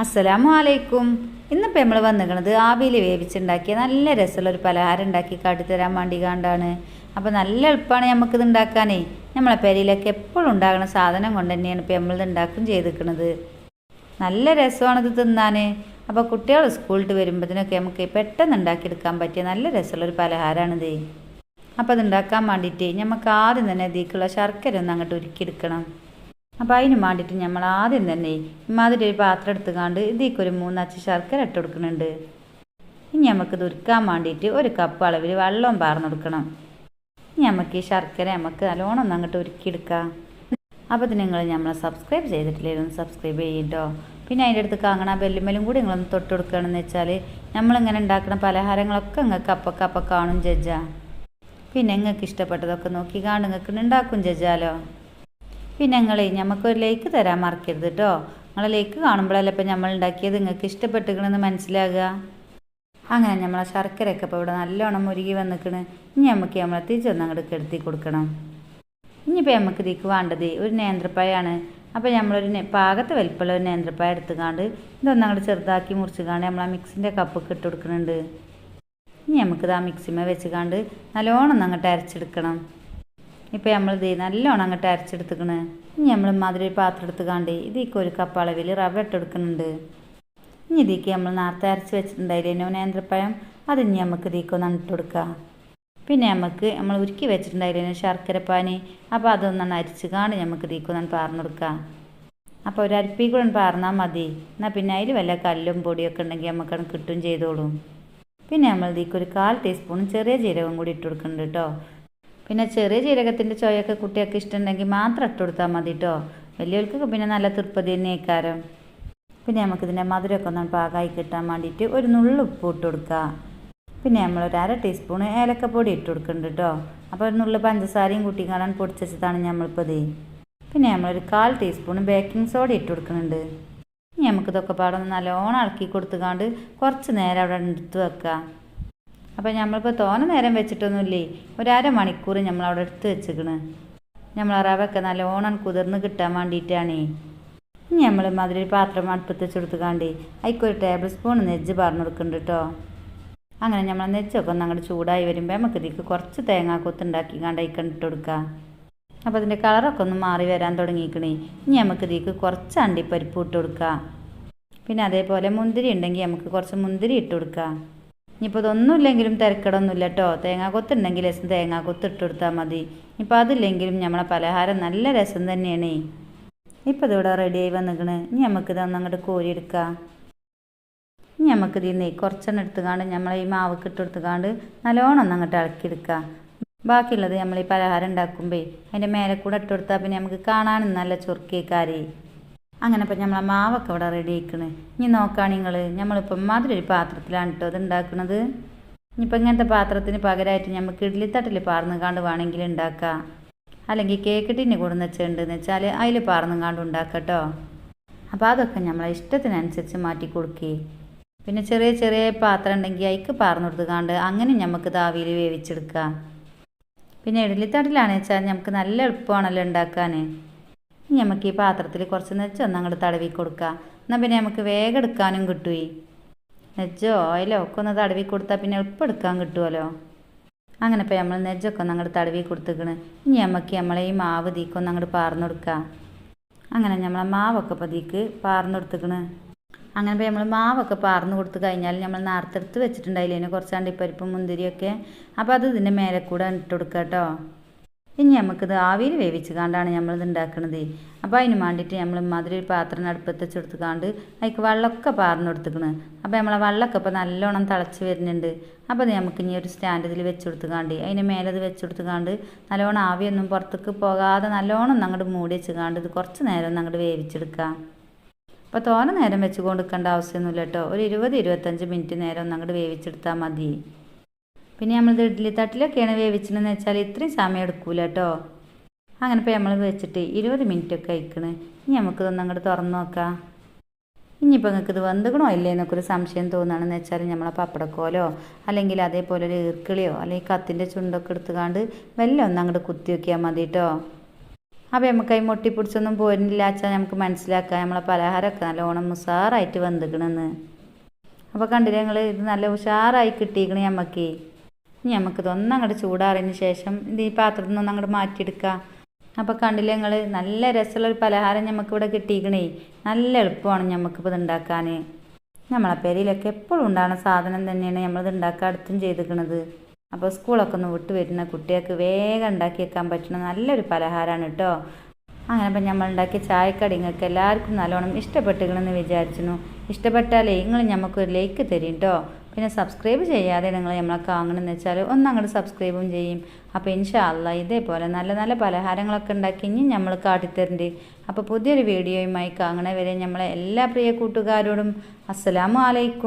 അസ്സലാമു അലൈക്കും. ഇന്നിപ്പോൾ നമ്മൾ വന്നിരിക്കുന്നത് ആവിയിൽ വേവിച്ചുണ്ടാക്കിയ നല്ല രസമുള്ളൊരു പലഹാരം ഉണ്ടാക്കി കാട്ടിത്തരാൻ വേണ്ടി കണ്ടാണ്. അപ്പോൾ നല്ല എളുപ്പമാണ് നമുക്കിത് ഉണ്ടാക്കാനേ. നമ്മളെ പെരയിലൊക്കെ എപ്പോഴും ഉണ്ടാകുന്ന സാധനം കൊണ്ട് തന്നെയാണ് ഇപ്പോൾ നമ്മളിത് ഉണ്ടാക്കും ചെയ്തിരിക്കുന്നത്. നല്ല രസമാണിത് തിന്നാൻ. അപ്പോൾ കുട്ടികൾ സ്കൂളിൽ വരുമ്പോഴത്തേനൊക്കെ നമുക്ക് പെട്ടെന്ന് ഉണ്ടാക്കിയെടുക്കാൻ പറ്റിയ നല്ല രസമുള്ളൊരു പലഹാരമാണിത്. അപ്പോൾ അത് ഉണ്ടാക്കാൻ വേണ്ടിയിട്ട് നമുക്ക് ആദ്യം തന്നെ ഇതിലേക്കുള്ള ശർക്കര ഒന്ന് അങ്ങോട്ട് ഉരുക്കിയെടുക്കണം. അപ്പോൾ അതിന് വേണ്ടിയിട്ട് നമ്മൾ ആദ്യം തന്നെ ഇമാതിരി ഒരു പാത്രം എടുത്തുകൊണ്ട് ഇതിലേക്കൊരു 3 അച്ച് ശർക്കര ഇട്ട് കൊടുക്കുന്നുണ്ട്. ഇനി നമുക്കിത് ഉരുക്കാൻ വേണ്ടിയിട്ട് 1 കപ്പ് അളവിൽ വെള്ളവും പാർന്ന് കൊടുക്കണം. ഇനി നമുക്ക് ഈ ശർക്കര നമുക്ക് നല്ലോണം ഒന്ന് അങ്ങോട്ട് ഉരുക്കിയെടുക്കാം. അപ്പോൾ ഇത് നിങ്ങൾ നമ്മളെ സബ്സ്ക്രൈബ് ചെയ്തിട്ടില്ലെങ്കിൽ ഒന്ന് സബ്സ്ക്രൈബ് ചെയ്യട്ടോ. പിന്നെ അതിൻ്റെ അടുത്ത് കാണാൻ ബെല്ലുമ്മലും കൂടി നിങ്ങളൊന്ന് തൊട്ട് കൊടുക്കുകയാണെന്ന് വെച്ചാൽ നമ്മളിങ്ങനെ ഉണ്ടാക്കുന്ന പലഹാരങ്ങളൊക്കെ നിങ്ങൾക്ക് അപ്പം കാണും ജഡ്ജാ. പിന്നെ നിങ്ങൾക്ക് ഇഷ്ടപ്പെട്ടതൊക്കെ നോക്കി കാണും നിങ്ങൾക്ക് ഉണ്ടാക്കും ജഡ്ജാലോ. പിന്നെ നമുക്കൊരു ലൈക്ക് തരാൻ മറക്കരുത് കേട്ടോ. നിങ്ങളെ ലൈക്ക് കാണുമ്പോഴല്ലേ ഇപ്പം നമ്മൾ ഉണ്ടാക്കിയത് നിങ്ങൾക്ക് ഇഷ്ടപ്പെട്ടിക്കണമെന്ന് മനസ്സിലാകുക. അങ്ങനെ നമ്മളെ ശർക്കരയൊക്കെ ഇപ്പോൾ ഇവിടെ നല്ലോണം മുരുകി വന്നിക്കണ്. ഇനി നമുക്ക് നമ്മളെ തിരിച്ചൊന്ന് അങ്ങോട്ട് കെടുത്തി കൊടുക്കണം. ഇനിയിപ്പോൾ നമുക്ക് ഇതിക്ക് വേണ്ടത് ഒരു നേന്ത്രപ്പഴമാണ്. അപ്പോൾ നമ്മളൊരു പാകത്തെ വലിപ്പമുള്ള ഒരു നേന്ത്രപ്പഴം എടുത്തുകൊണ്ട് ഇതൊന്നും അങ്ങോട്ട് ചെറുതാക്കി മുറിച്ചുകൊണ്ട് നമ്മൾ ആ മിക്സിൻ്റെ കപ്പൊക്കെ ഇട്ട് കൊടുക്കുന്നുണ്ട്. ഇനി നമുക്കിത് ആ മിക്സിമേ വെച്ചുകൊണ്ട് നല്ലോണം അങ്ങോട്ട് അരച്ചെടുക്കണം. ഇപ്പോൾ നമ്മളിത് നല്ലോണം അങ്ങോട്ട് അരച്ചെടുത്തുക്കണ്. ഇനി നമ്മൾ മാതിരി ഒരു പാത്രം എടുത്തുകൊണ്ട് ഇതിലേക്ക് 1 കപ്പ് അളവിൽ റവ ഇട്ടെടുക്കുന്നുണ്ട്. ഇനി ഇതിലേക്ക് നമ്മൾ നേരത്തെ അരച്ച് വെച്ചിട്ടുണ്ടായില്ലേ നേന്ത്രപ്പഴം, അത് ഇനി നമുക്ക് ഇതിലേക്ക് ഒന്ന് ഇട്ട് കൊടുക്കാം. പിന്നെ നമ്മൾ ഉരുക്കി വെച്ചിട്ടുണ്ടായില്ലേ ശർക്കരപ്പാനി, അപ്പോൾ അതൊന്നാണ് അരിച്ചുകൊണ്ട് നമുക്ക് ഇതിലേക്ക് ഒന്ന് പാർന്ന് കൊടുക്കാം. അപ്പോൾ ഒരു അരിപ്പി കൂടെ പാർന്നാൽ മതി. എന്നാൽ പിന്നെ അതിൽ വല്ല കല്ലും പൊടിയൊക്കെ ഉണ്ടെങ്കിൽ നമുക്കത് കിട്ടും ചെയ്തോളും. പിന്നെ നമ്മൾ ഇതിലേക്ക് ഒരു 1/4 ടീസ്പൂൺ ചെറിയ ജീരകം കൂടി ഇട്ട് കൊടുക്കുന്നുണ്ട് കേട്ടോ. പിന്നെ ചെറിയ ജീരകത്തിൻ്റെ ചോയൊക്കെ കുട്ടികൾക്ക് ഇഷ്ടമുണ്ടെങ്കിൽ മാത്രം ഇട്ട് കൊടുത്താൽ മതി കേട്ടോ. വലിയവർക്കൊക്കെ പിന്നെ നല്ല തൃപ്പതി തന്നെ ആക്കാരം. പിന്നെ നമുക്കിതിൻ്റെ മധുരമൊക്കെ ഒന്ന് പാകമായി കിട്ടാൻ വേണ്ടിയിട്ട് ഒരു നുള്ളു ഉപ്പ് ഇട്ട് കൊടുക്കുക. പിന്നെ നമ്മളൊരു 1/2 ടീസ്പൂൺ ഏലക്കപ്പൊടി ഇട്ട് കൊടുക്കുന്നുണ്ട് കേട്ടോ. അപ്പോൾ ഒരു നുള്ളു പഞ്ചസാരയും കൂട്ടി കാണാൻ പൊടിച്ചതാണ് നമ്മളിപ്പോൾ ഇത്. പിന്നെ നമ്മളൊരു 1/4 ടീസ്പൂൺ ബേക്കിംഗ് സോഡ ഇട്ട് കൊടുക്കുന്നുണ്ട്. ഇനി നമുക്കിതൊക്കെ പാടൊന്ന് നല്ലോണം ഇളക്കി കൊടുത്തുകൊണ്ട് കുറച്ച് നേരം അവിടെ എടുത്ത് വെക്കുക. അപ്പോൾ നമ്മളിപ്പോൾ തോനെ നേരം വെച്ചിട്ടൊന്നുമില്ലേ, ഒരു 1/2 മണിക്കൂർ നമ്മളവിടെ എടുത്ത് വെച്ചിക്കണ്. നമ്മൾ റവയൊക്കെ നല്ലോണം കുതിർന്ന് കിട്ടാൻ വേണ്ടിയിട്ടാണ്. ഇനി നമ്മൾ മാതിരി പാത്രം അടുപ്പത്ത് വെച്ചെടുത്തുകാണ്ട് അതിക്കൊരു 1 ടേബിൾ സ്പൂൺ നെജ്ജ് പറഞ്ഞു കൊടുക്കുന്നുണ്ട് കേട്ടോ. അങ്ങനെ നമ്മൾ നെജ്ജൊക്കെ ഒന്ന് അങ്ങോട്ട് ചൂടായി വരുമ്പോൾ നമുക്ക് ഇതിലേക്ക് കുറച്ച് തേങ്ങാക്കൊത്ത് ഉണ്ടാക്കിക്കാണ്ട് അതിക്കണ്ടിട്ട് കൊടുക്കാം. അപ്പോൾ അതിൻ്റെ കളറൊക്കെ ഒന്ന് മാറി വരാൻ തുടങ്ങിക്കണേ. ഇനി നമുക്ക് ഇതിലേക്ക് കുറച്ച് അണ്ടിപ്പരിപ്പ് ഇട്ട് കൊടുക്കാം. പിന്നെ അതേപോലെ മുന്തിരി ഉണ്ടെങ്കിൽ നമുക്ക് കുറച്ച് മുന്തിരി ഇട്ട് കൊടുക്കാം. ഇനിയിപ്പോൾ ഇതൊന്നും ഇല്ലെങ്കിലും തിരക്കടൊന്നുമില്ല കേട്ടോ. തേങ്ങാക്കൊത്ത് ഉണ്ടെങ്കിൽ രസം തേങ്ങാക്കൊത്ത് ഇട്ട് കൊടുത്താൽ മതി. ഇപ്പോൾ അതില്ലെങ്കിലും നമ്മളെ പലഹാരം നല്ല രസം തന്നെയാണ്. ഇപ്പോൾ ഇതിവിടെ റെഡിയായി വന്നിക്കണ്. ഇനി നമുക്കിതൊന്ന് അങ്ങോട്ട് കോരിയെടുക്കാം. ഇനി നമുക്കിതിൽ കുറച്ചെണ്ണം എടുത്തുകൊണ്ട് നമ്മൾ ഈ മാവൊക്കെ ഇട്ട് കൊടുത്തുകൊണ്ട് നല്ലോണം ഒന്ന് അങ്ങോട്ട് ഇളക്കിയെടുക്കാം. ബാക്കിയുള്ളത് നമ്മൾ ഈ പലഹാരം ഉണ്ടാക്കുമ്പോൾ അതിൻ്റെ മേലെ കൂടെ ഇട്ട് കൊടുത്താൽ പിന്നെ നമുക്ക് കാണാനും നല്ല ചൊറുക്കിയേക്കാരേ. അങ്ങനെ ഇപ്പം നമ്മളെ മാവൊക്കെ ഇവിടെ റെഡി ആയിക്കണ്. ഇനി നോക്കുകയാണ് നമ്മളിപ്പം മാതിരി ഒരു പാത്രത്തിലാണ് കേട്ടോ അത് ഉണ്ടാക്കുന്നത്. ഇനിയിപ്പോൾ ഇങ്ങനത്തെ പാത്രത്തിന് പകരമായിട്ട് നമുക്ക് ഇഡ്ഡലിത്തട്ടിൽ പാർന്നുകാണ്ട് വേണമെങ്കിൽ ഉണ്ടാക്കാം. അല്ലെങ്കിൽ കേക്ക് ടിന്ന് കൊടുന്ന് വെച്ചിട്ടുണ്ടെന്ന് വെച്ചാൽ അതിൽ പാർന്നുകാണ്ട് ഉണ്ടാക്കാം കേട്ടോ. അപ്പോൾ അതൊക്കെ നമ്മളെ ഇഷ്ടത്തിനനുസരിച്ച് മാറ്റി കൊടുക്കേ. പിന്നെ ചെറിയ ചെറിയ പാത്രം ഉണ്ടെങ്കിൽ അതിക്ക് പാർന്നു കൊടുത്തുകാണ്ട് അങ്ങനെ നമുക്ക് ആവിയിൽ വേവിച്ചെടുക്കാം. പിന്നെ ഇഡ്ഡലിത്തട്ടിലാണെന്ന് വെച്ചാൽ നമുക്ക് നല്ല എളുപ്പമാണല്ലോ ഉണ്ടാക്കാൻ. ഇനി നമുക്ക് ഈ പാത്രത്തിൽ കുറച്ച് നെജ്ജൊന്ന് അങ്ങോട്ട് തടവി കൊടുക്കുക. എന്നാൽ പിന്നെ നമുക്ക് വേഗം എടുക്കാനും കിട്ടുമേ. നെജ്ജോ ഓയിലോ ഒക്കെ ഒന്ന് തടവി കൊടുത്താൽ പിന്നെ എളുപ്പം എടുക്കാൻ കിട്ടുമല്ലോ. അങ്ങനെ ഇപ്പോൾ നമ്മൾ നെജ്ജൊക്കെ ഒന്ന് അങ്ങോട്ട് തടവി കൊടുത്തേക്കണ്. ഇനി നമ്മളെ ഈ മാവ് തീക്കൊന്ന് അങ്ങോട്ട് പാർന്നു കൊടുക്കുക. അങ്ങനെ നമ്മളെ മാവൊക്കെ ഇപ്പോൾ തീക്ക് പാർന്നു കൊടുത്തേക്കണ്. അങ്ങനെ ഇപ്പോൾ നമ്മൾ മാവൊക്കെ പാർന്നു കൊടുത്തു കഴിഞ്ഞാൽ നമ്മൾ നേരത്തെടുത്ത് വെച്ചിട്ടുണ്ടായില്ലേ കുറച്ച് അണ്ടിപ്പരിപ്പും മുന്തിരിയൊക്കെ, അപ്പോൾ അത് ഇതിൻ്റെ മേലെ കൂടെ ഇട്ട് കൊടുക്കുക കേട്ടോ. ഇനി നമുക്കിത് ആവിയിൽ വേവിച്ച് കാണ്ടാണ് നമ്മളിത് ഉണ്ടാക്കുന്നത്. അപ്പോൾ അതിന് വേണ്ടിയിട്ട് നമ്മൾ മാതിരി ഒരു പാത്രം അടുപ്പത്ത് വെച്ചെടുത്തുകൊണ്ട് അതിക്ക് വെള്ളമൊക്കെ പാർന്നു കൊടുത്തേക്കണ്. അപ്പോൾ നമ്മളെ വെള്ളമൊക്കെ ഇപ്പോൾ നല്ലോണം തിളച്ച് വരുന്നുണ്ട്. അപ്പോൾ അത് നമുക്ക് ഇനി ഒരു സ്റ്റാൻഡ് ഇതിൽ വെച്ചെടുത്തുകാണ്ട് അതിന് മേലെ ഇത് വെച്ചെടുത്തുകാണ്ട് നല്ലോണം ആവിയൊന്നും പുറത്തേക്ക് പോകാതെ നല്ലോണം അങ്ങോട്ട് മൂടി വെച്ചുകാണ്ട് ഇത് കുറച്ച് നേരം ഒന്ന് അങ്ങോട്ട് വേവിച്ചെടുക്കാം. അപ്പോൾ തോനെ നേരം വെച്ച് കൊടുക്കേണ്ട ആവശ്യമൊന്നുമില്ല കേട്ടോ. ഒരു 20-25 മിനിറ്റ് നേരം ഒന്ന് അങ്ങോട്ട് വേവിച്ചെടുത്താൽ മതി. പിന്നെ നമ്മളിത് ഇഡ്ഡലി തട്ടിലൊക്കെയാണ് വേവിച്ചതെന്ന് വെച്ചാൽ ഇത്രയും സമയം എടുക്കൂല കേട്ടോ. അങ്ങനെ ഇപ്പോൾ നമ്മൾ വെച്ചിട്ട് 20 മിനിറ്റൊക്കെ അയക്കണ്. ഇനി നമുക്കിതൊന്നും അങ്ങോട്ട് തുറന്ന് നോക്കാം. ഇനിയിപ്പോൾ നിങ്ങൾക്ക് ഇത് വെന്തുകണോ ഇല്ലേ എന്നൊക്കെ ഒരു സംശയം തോന്നുകയാണെന്ന് വെച്ചാൽ നമ്മളെ പപ്പടക്കോലോ അല്ലെങ്കിൽ അതേപോലെ ഒരു ഈർക്കിളിയോ അല്ലെങ്കിൽ കത്തിൻ്റെ ചുണ്ടൊക്കെ എടുത്തുകൊണ്ട് വെല്ലം ഒന്ന് അങ്ങോട്ട് കുത്തി വയ്ക്കിയാൽ മതി കേട്ടോ. അപ്പോൾ നമുക്ക് ഈ മുട്ടിപ്പിടിച്ചൊന്നും പോരുന്നില്ല വെച്ചാൽ നമുക്ക് മനസ്സിലാക്കാം നമ്മളെ പലഹാരമൊക്കെ നല്ലോണം ഉഷാറായിട്ട് വെന്തിക്കണമെന്ന്. അപ്പോൾ കണ്ടില്ല ഞങ്ങൾ ഇത് നല്ല ഉഷാറായി കിട്ടിയിരിക്കണേ നമുക്ക്. ഇനി നമുക്ക് ഇതൊന്നും അങ്ങോട്ട് ചൂടാറിയതിന് ശേഷം ഇത് ഈ പാത്രത്തിൽ നിന്ന് അങ്ങോട്ട് മാറ്റിയെടുക്കുക. അപ്പോൾ കണ്ടില്ല ഞങ്ങൾ നല്ല രസമുള്ളൊരു പലഹാരം നമുക്കിവിടെ കിട്ടിയിരിക്കണേ. നല്ല എളുപ്പമാണ് നമുക്കിപ്പോൾ ഇത് ഉണ്ടാക്കാൻ. നമ്മളെ പെരയിലൊക്കെ എപ്പോഴും ഉണ്ടാകുന്ന സാധനം തന്നെയാണ് നമ്മളിത് ഉണ്ടാക്കാൻ അടുത്തും ചെയ്തിരിക്കണത്. അപ്പോൾ സ്കൂളൊക്കെ ഒന്ന് വിട്ട് വരുന്ന കുട്ടികൾക്ക് വേഗം ഉണ്ടാക്കി വെക്കാൻ പറ്റുന്ന നല്ലൊരു പലഹാരമാണ് കേട്ടോ. അങ്ങനെ അപ്പം നമ്മൾ ഉണ്ടാക്കിയ ചായക്കടി നിങ്ങൾക്ക് എല്ലാവർക്കും നല്ലോണം ഇഷ്ടപ്പെട്ടുകണമെന്ന് വിചാരിച്ചിരുന്നു. ഇഷ്ടപ്പെട്ടാലേ നിങ്ങൾ നമുക്കൊരു ലൈക്ക് തരും കേട്ടോ. പിന്നെ സബ്സ്ക്രൈബ് ചെയ്യാതെ നിങ്ങൾ നമ്മളെ കാണണമെന്ന് വെച്ചാൽ അങ്ങോട്ട് സബ്സ്ക്രൈബും ചെയ്യും. അപ്പോൾ ഇൻഷാ അല്ലാ ഇതേപോലെ നല്ല നല്ല പലഹാരങ്ങളൊക്കെ ഉണ്ടാക്കി ഇനി നമ്മൾ കാട്ടിത്തരുന്നുണ്ട്. അപ്പോൾ പുതിയൊരു വീഡിയോയുമായി കാണണ വരെ നമ്മളെ എല്ലാ പ്രിയ കൂട്ടുകാരോടും അസ്സലാമു അലൈക്കും.